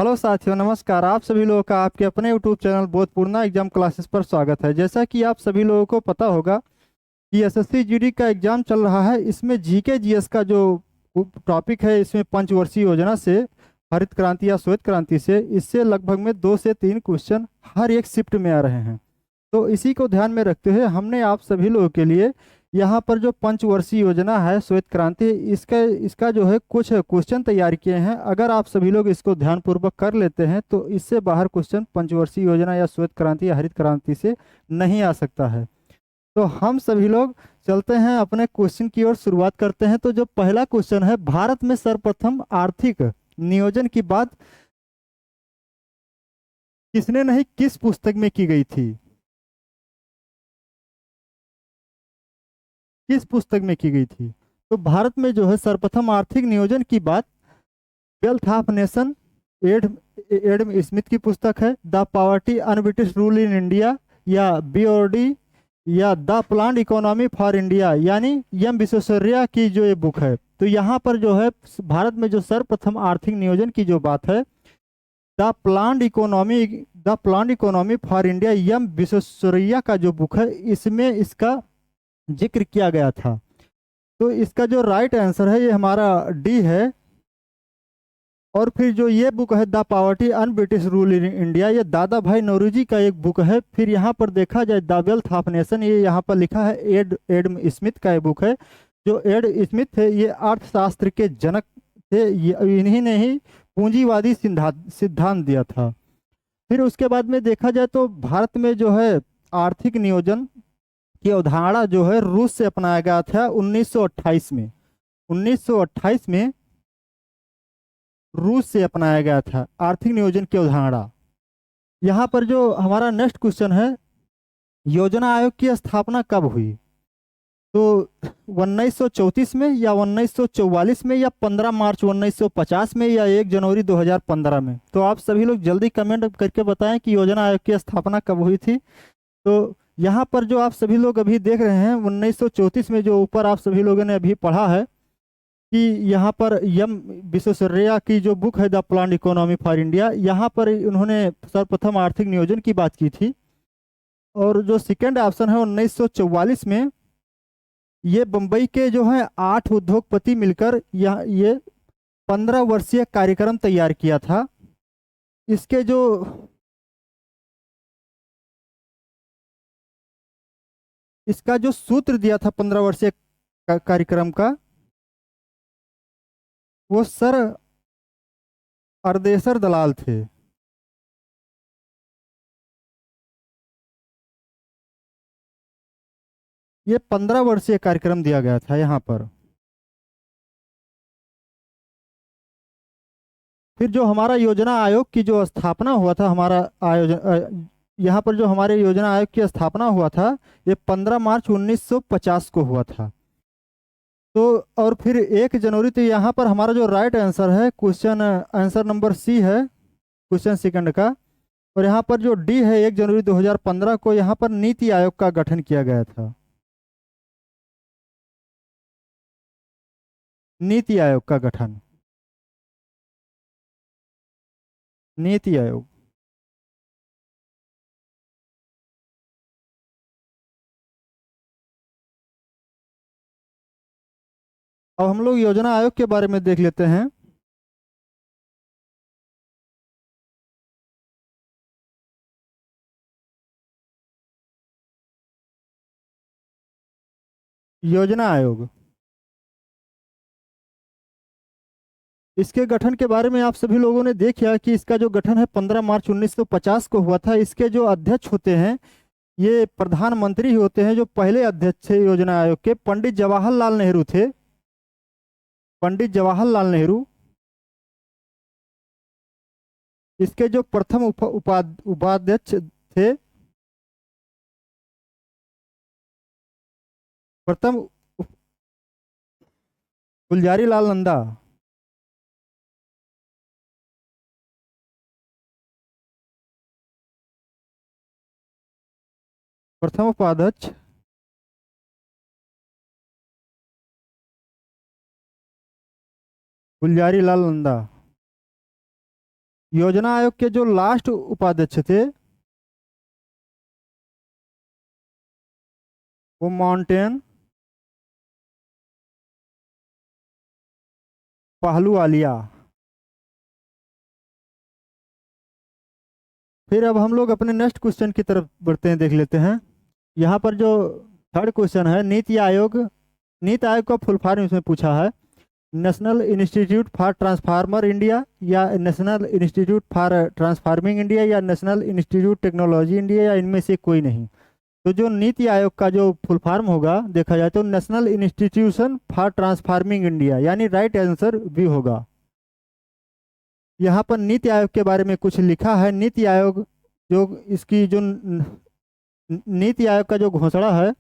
Hello साथियों, नमस्कार। आप सभी लोगों का आपके अपने यूट्यूब चैनल बोधपूर्णा एग्जाम क्लासेस पर स्वागत है। जैसा कि आप सभी लोगों को पता होगा कि एसएससी जीडी का एग्जाम चल रहा है। इसमें जीके जीएस का जो टॉपिक है, इसमें पंचवर्षीय योजना से, हरित क्रांति या श्वेत क्रांति से, इससे लगभग में 2 से 3 क्वेश्चन हर एक शिफ्ट में आ रहे हैं। तो इसी को ध्यान में रखते हुए हमने आप सभी लोगों के लिए यहाँ पर जो पंचवर्षीय योजना है श्वेत क्रांति, इसका इसका जो है कुछ क्वेश्चन तैयार किए हैं। अगर आप सभी लोग इसको ध्यानपूर्वक कर लेते हैं तो इससे बाहर क्वेश्चन पंचवर्षीय योजना या श्वेत क्रांति या हरित क्रांति से नहीं आ सकता है। तो हम सभी लोग चलते हैं अपने क्वेश्चन की ओर, शुरुआत करते हैं। तो जो पहला क्वेश्चन है, भारत में सर्वप्रथम आर्थिक नियोजन की बात किसने नहीं, किस पुस्तक में की गई थी? किस पुस्तक में की गई थी? तो भारत में जो है सर्वप्रथम आर्थिक नियोजन की बात wealth of nation, ad Adam Smith की पुस्तक है। The poverty un British rule in India, या बीओडी, या the planned economy for India, यानी एम विश्वेश्वरैया की जो ये बुक है। तो यहाँ पर जो है भारत में जो सर्वप्रथम आर्थिक नियोजन की जो बात है, the planned economy for India, M Visvesvaraya का जो बुक है, इसमें इसका जिक्र किया गया था। तो इसका जो राइट आंसर है ये हमारा डी है। और फिर जो ये बुक है the poverty un British rule in India, ये दादा भाई नौरोजी का एक बुक है। फिर यहाँ पर देखा जाए द वेल्थ ऑफ नेशन, ये यहाँ पर लिखा है एडम स्मिथ का एक बुक है। जो एड स्मिथ थे ये अर्थशास्त्र के जनक थे। इन्हीं ने ही पूंजीवादी सिद्धांत दिया था। फिर उसके बाद में देखा जाए तो भारत में जो है आर्थिक नियोजन की अवधारणा जो है रूस से अपनाया गया था 1928 में। 1928 में रूस से अपनाया गया था आर्थिक नियोजन की अवधारणा। यहाँ पर जो हमारा नेक्स्ट क्वेश्चन है, योजना आयोग की स्थापना कब हुई? तो 1934 में, या 1944 में, या 15 मार्च 1950 में, या 1 जनवरी 2015 में? तो आप सभी लोग जल्दी कमेंट करके बताएं कि योजना आयोग की स्थापना कब हुई थी। तो यहाँ पर जो आप सभी लोग अभी देख रहे हैं 1934 में, जो ऊपर आप सभी लोगों ने अभी पढ़ा है कि यहाँ पर एम विश्वेश्वरैया की जो बुक है the planned economy for India, यहाँ पर उन्होंने सर्वप्रथम आर्थिक नियोजन की बात की थी। और जो सेकेंड ऑप्शन है 1944 में, ये बम्बई के जो है 8 उद्योगपति मिलकर ये 15 वर्षीय कार्यक्रम तैयार किया था। इसके जो इसका जो सूत्र दिया था 15 वर्षीय कार्यक्रम का, वो सर अर्देसर दलाल थे। ये 15 वर्षीय कार्यक्रम दिया गया था यहाँ पर। फिर जो हमारा योजना आयोग की जो स्थापना हुआ था, हमारा यहाँ पर जो हमारे योजना आयोग की स्थापना हुआ था, ये 15 मार्च 1950 को हुआ था। तो और फिर 1 जनवरी, तो यहाँ पर हमारा जो राइट आंसर है, क्वेश्चन आंसर नंबर सी है क्वेश्चन सेकंड का। और यहाँ पर जो डी है, 1 जनवरी 2015 को यहाँ पर नीति आयोग का गठन किया गया था। नीति आयोग का गठन, नीति आयोग। अब हम लोग योजना आयोग के बारे में देख लेते हैं। योजना आयोग, इसके गठन के बारे में आप सभी लोगों ने देखा कि इसका जो गठन है 15 मार्च 1950 को हुआ था। इसके जो अध्यक्ष होते हैं, ये प्रधानमंत्री ही होते हैं। जो पहले अध्यक्ष थे योजना आयोग के, पंडित जवाहरलाल नेहरू थे। पंडित जवाहरलाल नेहरू। इसके जो प्रथम उपाध्यक्ष थे, प्रथम गुलजारी लाल नंदा। प्रथम उपाध्यक्ष गुलजारी लाल नंदा। योजना आयोग के जो लास्ट उपाध्यक्ष थे वो माउंटेन पहलूवालिया। फिर अब हम लोग अपने नेक्स्ट क्वेश्चन की तरफ बढ़ते हैं, देख लेते हैं। यहाँ पर जो थर्ड क्वेश्चन है, नीति आयोग। नीति आयोग का फुल फॉर्म इसमें पूछा है, national institute for transformer India, या national institute for transforming India, या नेशनल इंस्टीट्यूट टेक्नोलॉजी इंडिया, या इनमें से कोई नहीं। तो जो नीति आयोग का जो फुल फॉर्म होगा देखा जाए तो national institution for transforming India, यानी राइट आंसर भी होगा। यहाँ पर नीति आयोग के बारे में कुछ लिखा है। नीति आयोग जो इसकी जो नीति आयोग का जो घोषणा है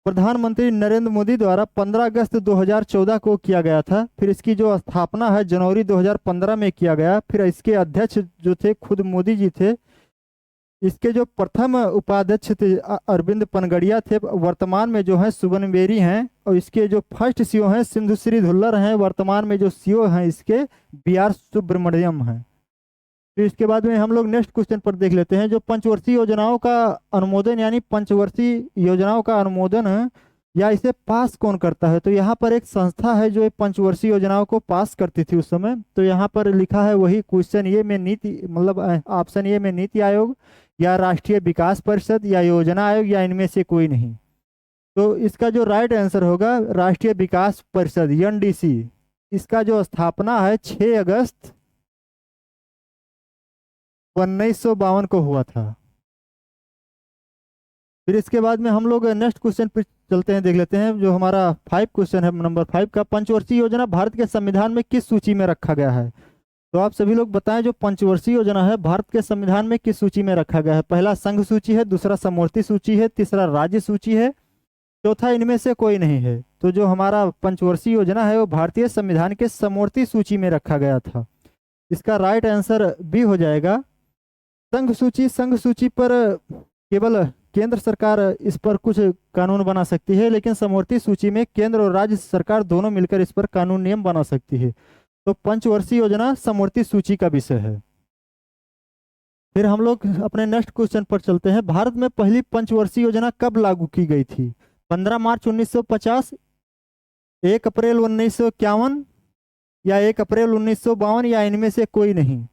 प्रधानमंत्री नरेंद्र मोदी द्वारा 15 अगस्त 2014 को किया गया था। फिर इसकी जो स्थापना है जनवरी 2015 में किया गया। फिर इसके अध्यक्ष जो थे खुद मोदी जी थे। इसके जो प्रथम उपाध्यक्ष थे अरविंद पनगड़िया थे, वर्तमान में जो है सुबन बेरी हैं। और इसके जो फर्स्ट सीईओ हैं सिंधुश्री धुल्लर हैं, वर्तमान में जो सीईओ हैं इसके बीआर सुब्रमण्यम हैं। फिर इसके बाद में हम लोग नेक्स्ट क्वेश्चन पर देख लेते हैं, जो पंचवर्षीय योजनाओं का अनुमोदन, यानी पंचवर्षीय योजनाओं का अनुमोदन है या इसे पास कौन करता है। तो यहाँ पर एक संस्था है जो पंचवर्षीय योजनाओं को पास करती थी उस समय। तो यहाँ पर लिखा है वही क्वेश्चन ए में नीति, मतलब ऑप्शन ए में नीति आयोग, या राष्ट्रीय विकास परिषद, या योजना आयोग, या इनमें से कोई नहीं। तो इसका जो राइट आंसर होगा राष्ट्रीय विकास परिषद एनडीसी। इसका जो स्थापना है 6 अगस्त 1952 को हुआ था। फिर इसके बाद में हम लोग नेक्स्ट क्वेश्चन पर चलते हैं, देख लेते हैं। जो हमारा 5 क्वेश्चन है नंबर 5 का, पंचवर्षीय योजना भारत के संविधान में किस सूची में रखा गया है। तो आप सभी लोग बताएं जो पंचवर्षीय योजना है भारत के संविधान में किस सूची में रखा गया है। पहला संघ सूची है, दूसरा समवर्ती सूची है, तीसरा राज्य सूची है, चौथा इनमें से कोई नहीं है। तो जो हमारा पंचवर्षीय योजना है वो भारतीय संविधान के समवर्ती सूची में रखा गया था। इसका राइट आंसर बी हो जाएगा संघ सूची। संघ सूची पर केवल केंद्र सरकार इस पर कुछ कानून बना सकती है, लेकिन समवर्ती सूची में केंद्र और राज्य सरकार दोनों मिलकर इस पर कानून नियम बना सकती है। तो पंचवर्षीय योजना समवर्ती सूची का विषय है। फिर हम लोग अपने नेक्स्ट क्वेश्चन पर चलते हैं। भारत में पहली पंचवर्षीय योजना कब लागू की गई थी। 15 मार्च 1950, 1 अप्रैल 1951, या 1 अप्रैल 1952, या इनमें से कोई नहीं।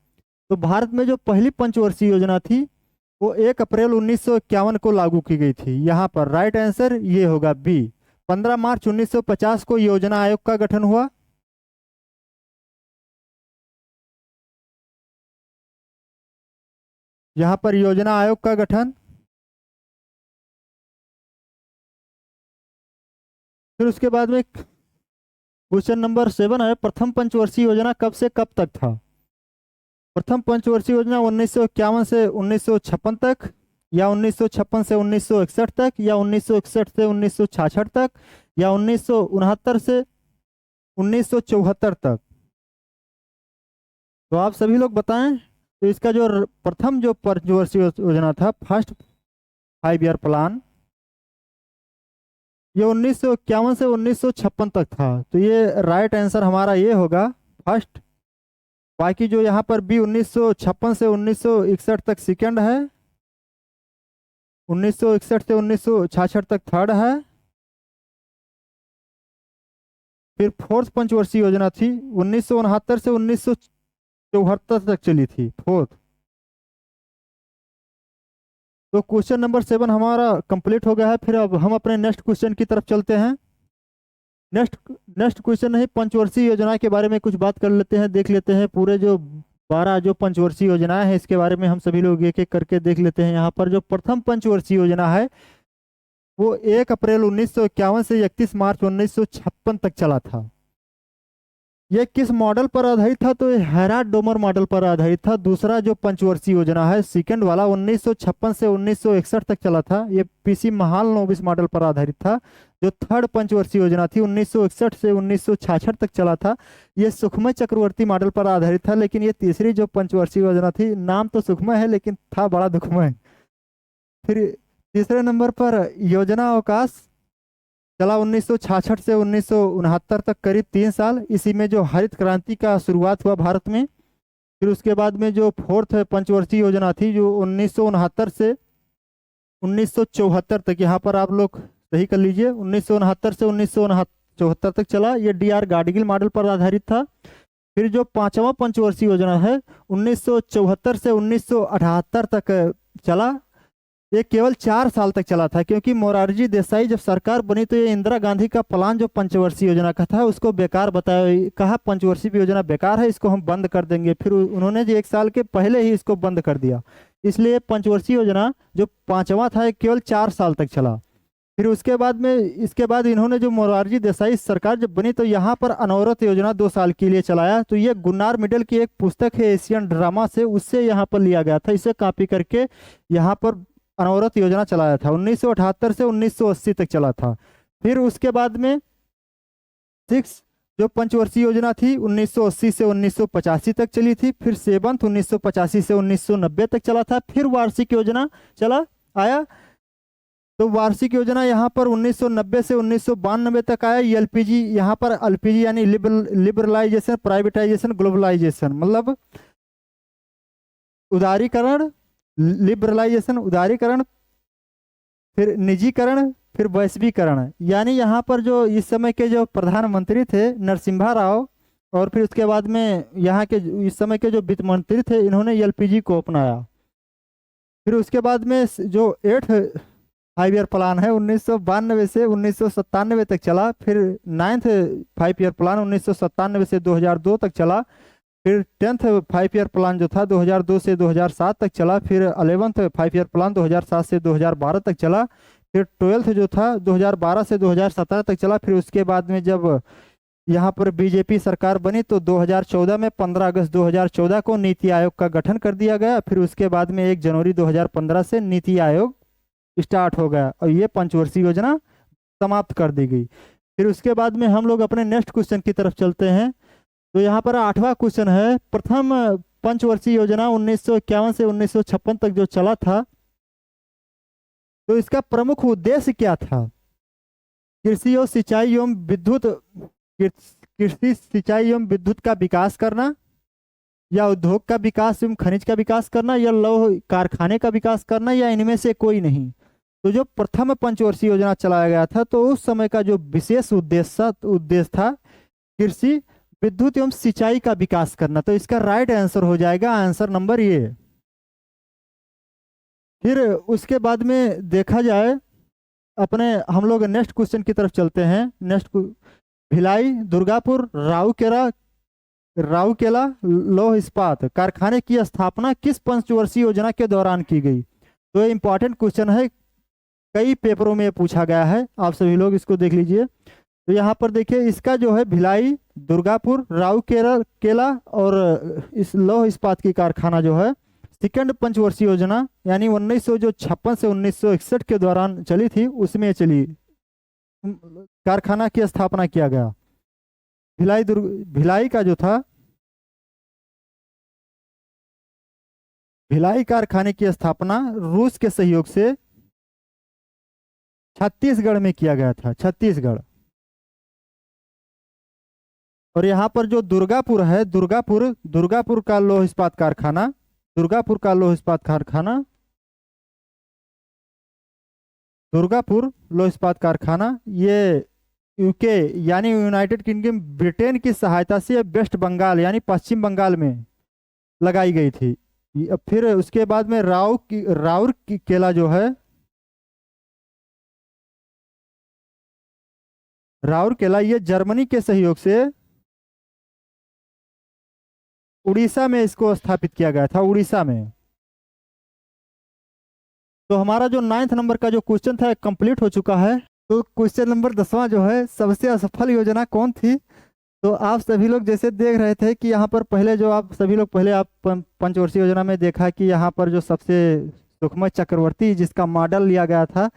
तो भारत में जो पहली पंचवर्षीय योजना थी वो 1 अप्रैल 1951 को लागू की गई थी। यहाँ पर राइट आंसर ये होगा बी। 15 मार्च 1950 को योजना आयोग का गठन हुआ। यहाँ पर योजना आयोग का गठन। फिर उसके बाद में क्वेश्चन नंबर 7 है, प्रथम पंचवर्षीय योजना कब से कब तक था। प्रथम पंचवर्षीय योजना 1951 से 1956 तक, या 1956 से 1961 तक, या 1961 से 1966 तक, या 1969 से 1974 तक। तो आप सभी लोग बताएं। तो इसका जो प्रथम जो पंचवर्षीय योजना था, फर्स्ट 5 ईयर प्लान, ये 1951 से 1956 तक था। तो ये राइट आंसर हमारा ये होगा फर्स्ट। बाकी जो यहाँ पर बी 1956 से 1961 तक सेकंड है, 1961 से 1966 तक थर्ड है। फिर फोर्थ पंचवर्षीय योजना थी 1969 से 1974 तक चली थी, फोर्थ। तो क्वेश्चन नंबर 7 हमारा कंप्लीट हो गया है। फिर अब हम अपने नेक्स्ट क्वेश्चन की तरफ चलते हैं। नेक्स्ट क्वेश्चन है पंचवर्षीय योजना के बारे में कुछ बात कर लेते हैं, देख लेते हैं। पूरे जो 12 जो पंचवर्षीय योजनाएं हैं इसके बारे में हम सभी लोग एक एक करके देख लेते हैं। यहाँ पर जो प्रथम पंचवर्षीय योजना है वो 1 अप्रैल 1951 से 31 मार्च 1956 तक चला था। ये किस मॉडल पर आधारित था। तो हेराल्ड डोमर मॉडल पर आधारित था। दूसरा जो पंचवर्षीय योजना है सेकंड वाला 1956 से 1961 तक चला था, ये पीसी महालनोबिस मॉडल पर आधारित था। जो थर्ड पंचवर्षीय योजना थी 1961 से 1966 तक चला था, ये सुखमय चक्रवर्ती मॉडल पर आधारित था। लेकिन ये तीसरी जो पंचवर्षीय योजना थी, नाम तो सुखमय है लेकिन था बड़ा दुखमय। फिर तीसरे नंबर पर योजना अवकाश चला 1966 से 1969 तक, करीब 3 साल। इसी में जो हरित क्रांति का शुरुआत हुआ भारत में। फिर उसके बाद में जो फोर्थ पंचवर्षीय योजना थी जो 1969 से 1974 तक, यहाँ पर आप लोग सही कर लीजिए, 1969 से 1974 तक चला। ये डीआर गाडगिल मॉडल पर आधारित था। फिर जो पांचवा पंचवर्षीय योजना है 1974 से 1978 तक चला। ये केवल 4 साल तक चला था, क्योंकि मोरारजी देसाई जब सरकार बनी तो ये इंदिरा गांधी का प्लान जो पंचवर्षीय योजना का था उसको बेकार बताया, कहा पंचवर्षीय योजना बेकार है, इसको हम बंद कर देंगे। फिर उन्होंने जो 1 साल के पहले ही इसको बंद कर दिया। इसलिए पंचवर्षीय योजना जो पांचवा था ये केवल 4 साल तक चला। फिर उसके बाद में इसके बाद इन्होंने जो मोरारजी देसाई सरकार जब बनी तो यहाँ पर अनवरत योजना 2 साल के लिए चलाया। तो ये गुन्नार मिडल की एक पुस्तक है एशियन ड्रामा से, उससे यहाँ पर लिया गया था, इसे कॉपी करके यहाँ पर अनवरत योजना चलाया था। 1978 से 1980 तक चला था। फिर उसके बाद में 6 जो पंचवर्षीय योजना थी 1980 से 1985 तक चली थी। फिर 7 1985 से 1990 तक चला था। फिर वार्षिक योजना चला आया। तो वार्षिक योजना यहाँ पर 1990 से 1992 तक आया। एलपीजी यहाँ पर एलपीजी यानी लिबरलाइजेशन, प्राइवेटाइजेशन, ग्लोबलाइजेशन, मतलब उदारीकरण, लिबरलाइजेशन उदारीकरण, फिर निजीकरण, फिर वैश्वीकरण। यानी यहाँ पर जो इस समय के जो प्रधानमंत्री थे नरसिम्हा राव, और फिर उसके बाद में यहाँ के इस समय के जो वित्त मंत्री थे, इन्होंने एलपीजी को अपनाया। फिर उसके बाद में जो 8th 5 ईयर प्लान है 1992 से 1997 तक चला। फिर 9th 5 ईयर प्लान 1997 से 2002 तक चला। फिर 10th 5 ईयर प्लान जो था 2002 से 2007 तक चला। फिर 11th 5 ईयर प्लान 2007 से 2012 तक चला। फिर 12th जो था 2012 से 2017 तक चला। फिर उसके बाद में जब यहाँ पर बीजेपी सरकार बनी तो 2014 में 15 अगस्त 2014 को नीति आयोग का गठन कर दिया गया। फिर उसके बाद में 1 जनवरी 2015 से नीति आयोग स्टार्ट हो गया और ये पंचवर्षीय योजना समाप्त कर दी गई। फिर उसके बाद में हम लोग अपने नेक्स्ट क्वेश्चन की तरफ चलते हैं। तो यहाँ पर 8वां क्वेश्चन है, प्रथम पंचवर्षीय योजना 1951 से 1956 तक जो चला था, तो इसका प्रमुख उद्देश्य क्या था? कृषि और सिंचाई एवं विद्युत, कृषि सिंचाई एवं विद्युत का विकास करना, या उद्योग का विकास एवं खनिज का विकास करना, या लौह कारखाने का विकास करना, या इनमें से कोई नहीं। तो जो प्रथम पंचवर्षीय योजना चलाया गया था तो उस समय का जो विशेष उद्देश्य था कृषि, विद्युत एवं सिंचाई का विकास करना। तो इसका राइट आंसर हो जाएगा आंसर नंबर ए। फिर उसके बाद में देखा जाए अपने हम लोग नेक्स्ट क्वेश्चन की तरफ चलते हैं। नेक्स्ट, भिलाई, दुर्गापुर, राउरकेला लौह इस्पात कारखाने की स्थापना किस पंचवर्षीय योजना के दौरान की गई? तो ये इंपॉर्टेंट क्वेश्चन है, कई पेपरों में पूछा गया है, आप सभी लोग इसको देख लीजिए। तो यहाँ पर देखिए इसका जो है भिलाई, दुर्गापुर, राउरकेला और इस लौह इस्पात की कारखाना जो है सेकंड पंचवर्षीय योजना यानी 1956 से 1961 के दौरान चली थी, उसमें चली कारखाना की स्थापना किया गया। भिलाई का जो था, भिलाई कारखाने की स्थापना रूस के सहयोग से छत्तीसगढ़ में किया गया था, छत्तीसगढ़। और यहाँ पर जो दुर्गापुर है, दुर्गापुर का लौह इस्पात कारखाना, दुर्गापुर लौह इस्पात कारखाना ये यूके यानी यूनाइटेड किंगडम ब्रिटेन की सहायता से वेस्ट बंगाल यानी पश्चिम बंगाल में लगाई गई थी। फिर उसके बाद में राउरकेला जो है, राउरकेला ये जर्मनी के सहयोग से उड़ीसा में इसको स्थापित किया गया था, उड़ीसा में। तो हमारा जो 9th नंबर का जो क्वेश्चन था कंप्लीट हो चुका है। तो क्वेश्चन नंबर 10वां जो है, सबसे असफल योजना कौन थी? तो आप सभी लोग जैसे देख रहे थे कि यहाँ पर पहले जो आप सभी लोग पहले आप पंचवर्षीय योजना में देखा कि यहाँ पर जो सबसे सुखमय चक्रवर्ती जिसका मॉडल लिया गया था,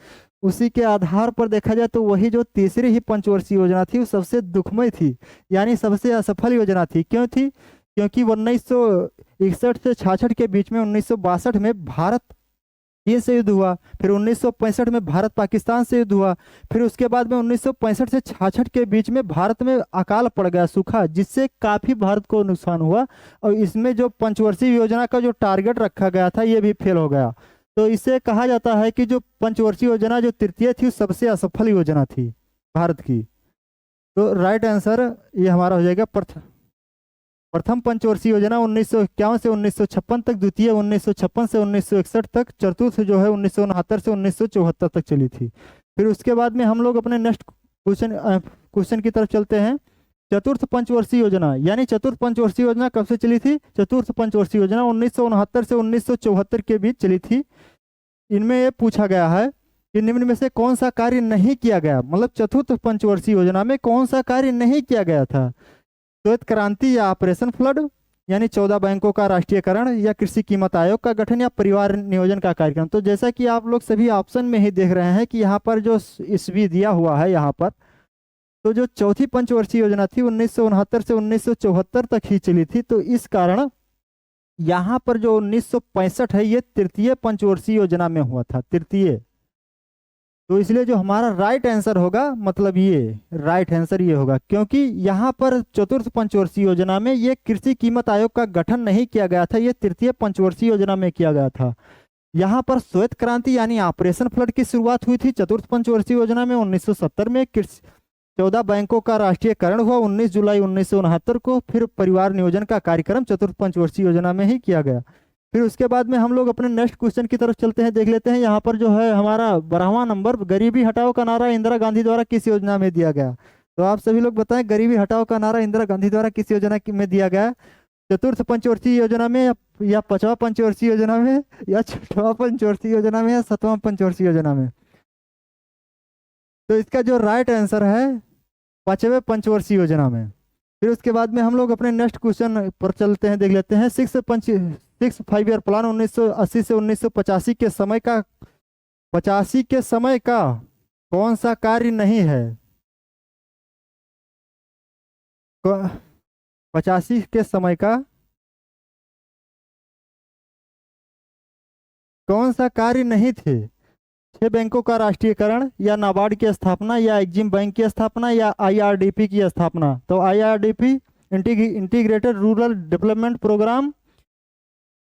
उसी के आधार पर देखा जाए तो वही जो तीसरी ही पंचवर्षीय योजना थी वो सबसे दुखमय थी, यानी सबसे असफल योजना थी। क्यों थी? क्योंकि 1961 से 66 के बीच में 1962 में भारत चीन से युद्ध हुआ, फिर 1965 में भारत पाकिस्तान से युद्ध हुआ, फिर उसके बाद में 1965 से 66 के बीच में भारत में अकाल पड़ गया, सूखा, जिससे काफी भारत को नुकसान हुआ। और इसमें जो पंचवर्षीय योजना का जो टारगेट रखा गया था ये भी फेल हो गया। तो इसे कहा जाता है कि जो पंचवर्षीय योजना जो तृतीय थी सबसे असफल योजना थी भारत की। तो राइट आंसर ये हमारा हो जाएगा प्रथम पंचवर्षीय योजना 1951 से 1956 तक, द्वितीय 1956 से 1961 तक, चतुर्थ जो है 1969 से 1974 तक चली थी। फिर उसके बाद में हम लोग अपने नेक्स्ट क्वेश्चन की तरफ चलते हैं। चतुर्थ पंचवर्षीय योजना, यानी चतुर्थ पंचवर्षीय योजना कब से चली थी? चतुर्थ पंचवर्षीय योजना 1969 से 1974 के बीच चली थी। इनमें ये पूछा गया है कि निम्न में से कौन सा कार्य नहीं किया गया, मतलब चतुर्थ पंचवर्षीय योजना में कौन सा कार्य नहीं किया गया था? श्वेत क्रांति या ऑपरेशन फ्लड, यानी 14 बैंकों का राष्ट्रीयकरण, या कृषि कीमत आयोग का गठन, या परिवार नियोजन का कार्यक्रम। तो जैसा कि आप लोग सभी ऑप्शन में ही देख रहे हैं कि यहाँ पर जो ईस्वी दिया हुआ है यहाँ पर, तो जो चौथी पंचवर्षीय योजना थी 1969 से 1974 तक ही चली थी। तो इस कारण यहाँ पर जो 1965 है ये तृतीय पंचवर्षीय योजना में हुआ था, तृतीय। तो इसलिए जो हमारा राइट आंसर होगा, मतलब ये राइट आंसर ये होगा, क्योंकि यहाँ पर चतुर्थ पंचवर्षीय योजना में ये कृषि कीमत आयोग का गठन नहीं किया गया था, ये तृतीय पंचवर्षीय योजना में किया गया था। यहाँ पर श्वेत क्रांति यानी ऑपरेशन फ्लड की शुरुआत हुई थी चतुर्थ पंचवर्षीय योजना में 1970 में। 14 बैंकों का राष्ट्रीयकरण हुआ 19 जुलाई 1969 को। फिर परिवार नियोजन का कार्यक्रम चतुर्थ पंचवर्षीय योजना में ही किया गया। फिर उसके बाद में हम लोग अपने नेक्स्ट क्वेश्चन की तरफ चलते हैं, देख लेते हैं। यहाँ पर जो है हमारा 12वां नंबर, गरीबी हटाओ का नारा इंदिरा गांधी द्वारा किस योजना में दिया गया? तो आप सभी लोग बताएं, गरीबी हटाओ का नारा इंदिरा गांधी द्वारा किस योजना में दिया गया? चतुर्थ पंचवर्षीय योजना में, या 5वां पंचवर्षीय योजना में, या 6वां पंचवर्षीय योजना में, या 7वां पंचवर्षीय योजना में? तो इसका जो राइट आंसर है 5वें पंचवर्षीय योजना में। फिर उसके बाद में हम लोग अपने नेक्स्ट क्वेश्चन पर चलते हैं, देख लेते हैं। 6 5 ईयर प्लान 1980 से 1985 के समय का 85 के समय का कौन सा कार्य नहीं है? 85 के समय का कौन सा कार्य नहीं थे? 6 बैंकों का राष्ट्रीयकरण, या नाबार्ड की स्थापना, या एग्जिम बैंक की स्थापना, या आईआरडीपी की स्थापना? तो IRDP integrated rural development programme.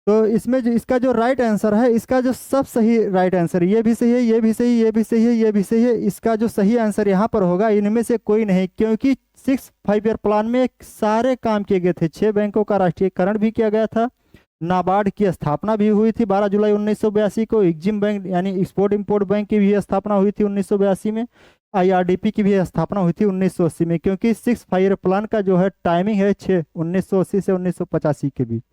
तो इसमें जो इसका जो राइट आंसर है, इसका जो सब सही राइट आंसर, ये भी सही है, ये भी सही, ये भी सही है, ये भी सही है। इसका जो सही आंसर यहाँ पर होगा इनमें से कोई नहीं, क्योंकि 6 5 ईयर प्लान में सारे काम किए गए थे। 6 बैंकों का राष्ट्रीयकरण भी किया गया था, नाबार्ड की स्थापना भी हुई थी 12 जुलाई 1982 को, एग्जिम बैंक यानी एक्सपोर्ट इंपोर्ट बैंक की भी स्थापना हुई थी 1982 में, आईआरडीपी की भी स्थापना हुई थी 1980 में। क्योंकि 6 5 ईयर प्लान का जो है टाइमिंग है 1980 से 1985 के बीच।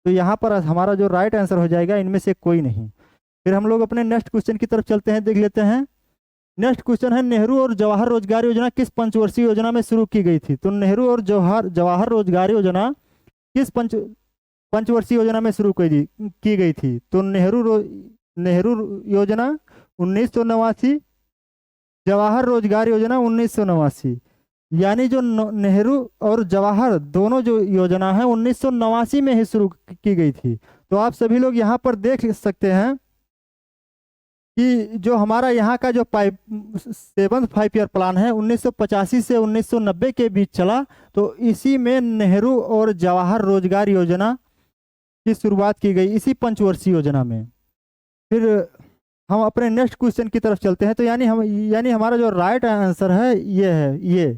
तो यहाँ पर हमारा जो राइट आंसर हो जाएगा इनमें से कोई नहीं। फिर हम लोग अपने नेक्स्ट क्वेश्चन की तरफ चलते हैं, देख लेते हैं। नेक्स्ट क्वेश्चन है, नेहरू और जवाहर रोजगार योजना किस पंचवर्षीय योजना में शुरू की गई थी? तो नेहरू और जवाहर रोजगार योजना किस पंचवर्षीय योजना में शुरू की गई थी? तो नेहरू योजना 1989, जवाहर रोजगार योजना 1989। यानी जो नेहरू और जवाहर दोनों जो योजना है 1989 में ही शुरू की गई थी। तो आप सभी लोग यहाँ पर देख सकते हैं कि जो हमारा यहाँ का जो 7th 5 ईयर प्लान है 1985 से 1990 के बीच चला। तो इसी में नेहरू और जवाहर रोजगार योजना की शुरुआत की गई, इसी पंचवर्षीय योजना में। फिर हम अपने नेक्स्ट क्वेश्चन की तरफ चलते हैं। तो यानी हमारा जो राइट आंसर है ये है ये।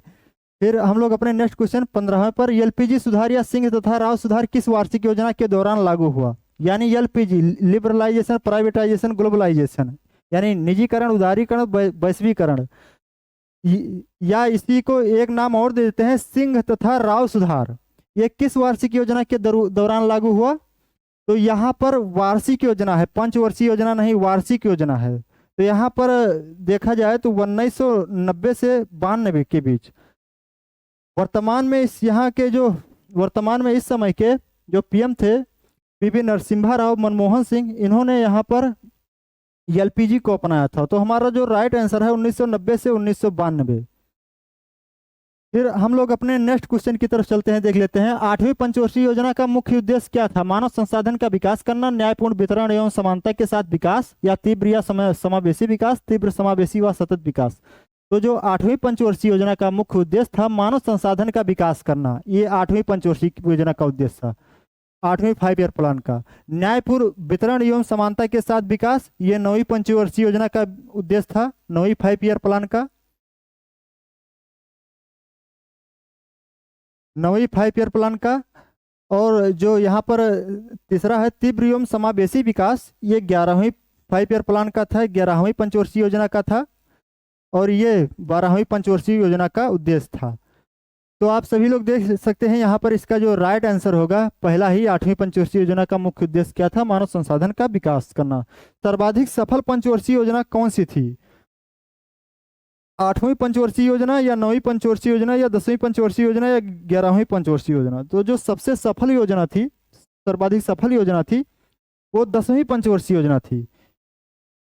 फिर हम लोग अपने नेक्स्ट क्वेश्चन 15वें पर, एलपीजी सुधार या सिंह तथा राव सुधार किस वार्षिक योजना के दौरान लागू हुआ? यानी एलपीजी, लिबरलाइजेशन, प्राइवेटाइजेशन, ग्लोबलाइजेशन, यानी निजीकरण, उदारीकरण, वैश्वीकरण, या इसी को एक नाम और दे देते हैं सिंह तथा राव सुधार। ये किस वार्षिक योजना के दौरान लागू हुआ? तो यहाँ पर वार्षिक योजना है, पंचवर्षीय योजना नहीं, वार्षिक योजना है। तो यहाँ पर देखा जाए तो 1990 से 92 के बीच। वर्तमान में इस समय के जो पीएम थे पीवी नरसिम्हा राव मनमोहन सिंह, इन्होंने यहाँ पर एलपीजी को अपनाया था। तो हमारा जो राइट आंसर है 1990 से 1992। फिर हम लोग अपने नेक्स्ट क्वेश्चन की तरफ चलते हैं, देख लेते हैं। 8वीं पंचवर्षीय योजना का मुख्य उद्देश्य क्या था? मानव संसाधन का विकास करना, न्यायपूर्ण वितरण एवं समानता के साथ विकास, या तीव्र या समावेशी विकास, तीव्र समावेशी व सतत विकास। तो जो 8वीं पंचवर्षीय योजना का मुख्य उद्देश्य था मानव संसाधन का विकास करना, ये 8वीं पंचवर्षीय योजना का उद्देश्य था, 8वीं 5 ईयर प्लान का। न्यायपूर्ण वितरण एवं समानता के साथ विकास, ये 9वीं पंचवर्षीय योजना का उद्देश्य था, 9वीं 5 ईयर प्लान का, 9वीं 5 ईयर प्लान का। और जो यहाँ पर तीसरा है तीव्र एवं समावेशी विकास, ये 11वीं 5 ईयर प्लान का था, 11वीं पंचवर्षीय योजना का था, और ये 12वीं पंचवर्षीय योजना का उद्देश्य था। तो आप सभी लोग देख सकते हैं यहाँ पर इसका जो राइट आंसर होगा, पहला ही 8वीं पंचवर्षीय योजना का मुख्य उद्देश्य क्या था? मानव संसाधन का विकास करना। सर्वाधिक सफल पंचवर्षीय योजना कौन सी थी? 8वीं पंचवर्षीय योजना, या 9वीं पंचवर्षीय योजना, या 10वीं पंचवर्षीय योजना, या 11वीं पंचवर्षीय योजना? तो जो सबसे सफल योजना थी, सर्वाधिक सफल योजना थी, वो 10वीं पंचवर्षीय योजना थी।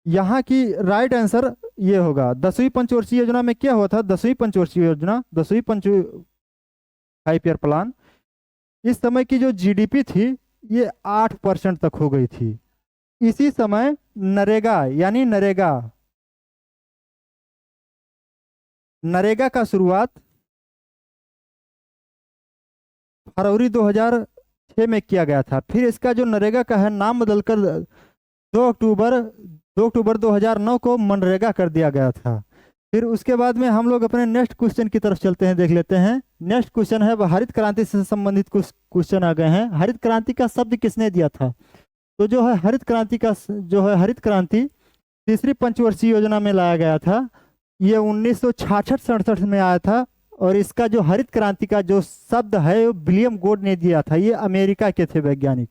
यहाँ की राइट आंसर ये होगा। 10वीं पंचवर्षीय योजना में क्या हुआ था? 10वीं पंचवर्षीय योजना, 10वीं 5 ईयर प्लान, इस समय की जो जीडीपी थी ये 8% तक हो गई थी। इसी समय नरेगा, यानी नरेगा का शुरुआत फरवरी 2006 में किया गया था। फिर इसका जो नरेगा का है नाम बदलकर 2 अक्टूबर 2009 को मनरेगा कर दिया गया था। फिर उसके बाद में हम लोग अपने नेक्स्ट क्वेश्चन की तरफ चलते हैं, देख लेते हैं। नेक्स्ट क्वेश्चन है हरित क्रांति से संबंधित कुछ क्वेश्चन आ गए हैं। हरित क्रांति का शब्द किसने दिया था? तो जो है हरित क्रांति का जो है हरित क्रांति तीसरी पंचवर्षीय योजना में लाया गया था। ये 1966-67 में आया था, और इसका जो हरित क्रांति का जो शब्द है वो विलियम गोड ने दिया था, ये अमेरिका के थे वैज्ञानिक।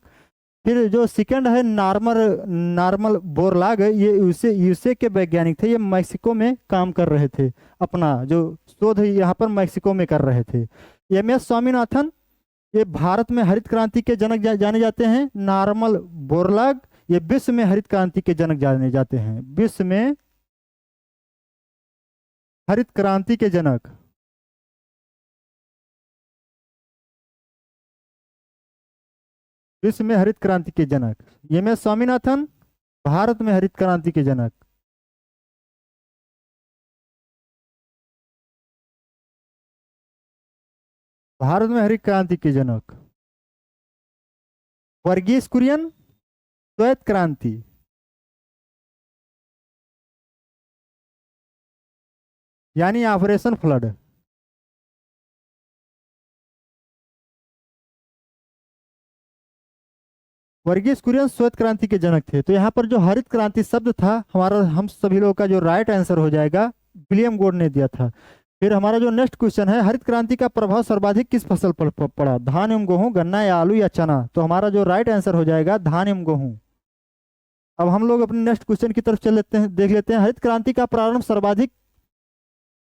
फिर जो सेकंड है नॉर्मल बोरलाग, ये यूएसए के वैज्ञानिक थे, ये मैक्सिको में काम कर रहे थे, अपना जो शोध यहाँ पर मैक्सिको में कर रहे थे। एमएस स्वामीनाथन, ये भारत में हरित क्रांति के जनक जाने जाते हैं। नॉर्मल बोरलाग, ये विश्व में हरित क्रांति के जनक जाने जाते हैं, विश्व में हरित क्रांति के जनक। विश्व में हरित क्रांति के जनक एमएस स्वामीनाथन, भारत में हरित क्रांति के जनक भारत में हरित क्रांति के जनक वर्गीस कुरियन, श्वेत क्रांति। यानी ऑपरेशन फ्लड। वर्गीस कुरियन श्वेत क्रांति के जनक थे। तो यहाँ पर जो हरित क्रांति शब्द था हमारा, हम सभी लोगों का जो राइट आंसर हो जाएगा, विलियम गोड ने दिया था। फिर हमारा जो नेक्स्ट क्वेश्चन है, हरित क्रांति का प्रभाव सर्वाधिक किस फसल पर पड़ा? धान एवं गेहूं, गन्ना या आलू या चना? तो हमारा जो राइट आंसर हो जाएगा धान एवं गेहूं। अब हम लोग अपने नेक्स्ट क्वेश्चन की तरफ चल लेते हैं, देख लेते हैं। हरित क्रांति का प्रारंभ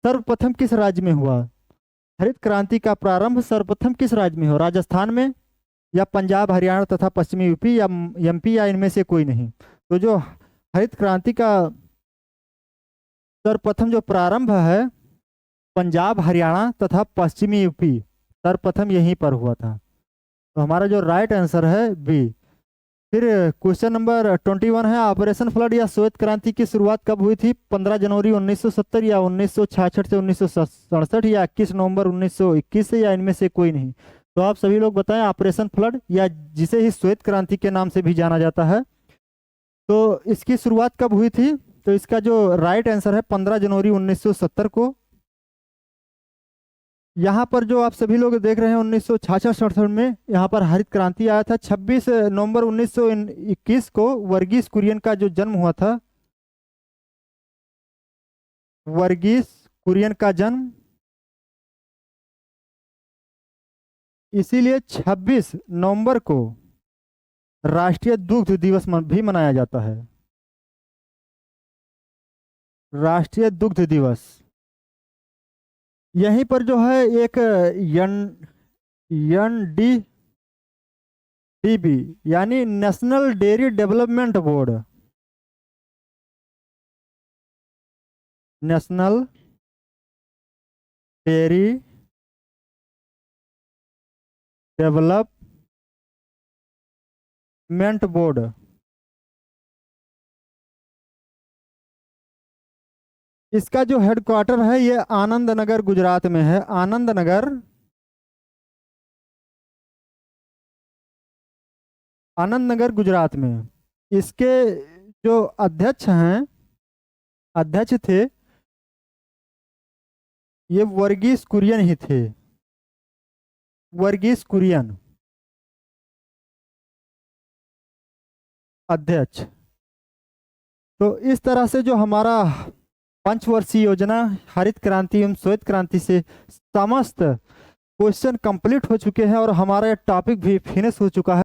सर्वप्रथम किस राज्य में हुआ? हरित क्रांति का प्रारंभ सर्वप्रथम किस राज्य में हुआ? राजस्थान में, या पंजाब, हरियाणा तथा पश्चिमी यूपी, या एमपी, या इनमें से कोई नहीं? तो जो हरित क्रांति का सर्वप्रथम जो प्रारंभ है पंजाब, हरियाणा तथा पश्चिमी यूपी, सर्वप्रथम यहीं पर हुआ था। तो हमारा जो राइट आंसर है बी। फिर क्वेश्चन नंबर 21 है, ऑपरेशन फ्लड या श्वेत क्रांति की शुरुआत कब हुई थी? 15 जनवरी 1970, या 1966 से 1967, या 21 नवंबर 1921 से, या इनमें से कोई नहीं? तो आप सभी लोग बताएं। ऑपरेशन फ्लड, या जिसे ही श्वेत क्रांति के नाम से भी जाना जाता है, तो इसकी शुरुआत कब हुई थी? तो इसका जो राइट आंसर है 15 जनवरी 1970 को। यहाँ पर जो आप सभी लोग देख रहे हैं 1966-67 में यहाँ पर हरित क्रांति आया था। 26 नवंबर 1921 को वर्गीस कुरियन का जो जन्म हुआ था, वर्गीस कुरियन का जन्म, इसीलिए 26 नवंबर को राष्ट्रीय दुग्ध दिवस भी मनाया जाता है। राष्ट्रीय दुग्ध दिवस। यहीं पर जो है एक NDDB यानी national dairy development board, national dairy development board. इसका जो हेडक्वार्टर है ये आनंद नगर गुजरात में है। आनंद नगर, आनंद नगर गुजरात में। इसके जो अध्यक्ष हैं, अध्यक्ष थे, ये वर्गीस कुरियन ही थे। वर्गीस कुरियन अध्यक्ष। तो इस तरह से जो हमारा पंचवर्षीय योजना हरित क्रांति एवं श्वेत क्रांति से समस्त क्वेश्चन कंप्लीट हो चुके हैं और हमारा टॉपिक भी फिनिश हो चुका है।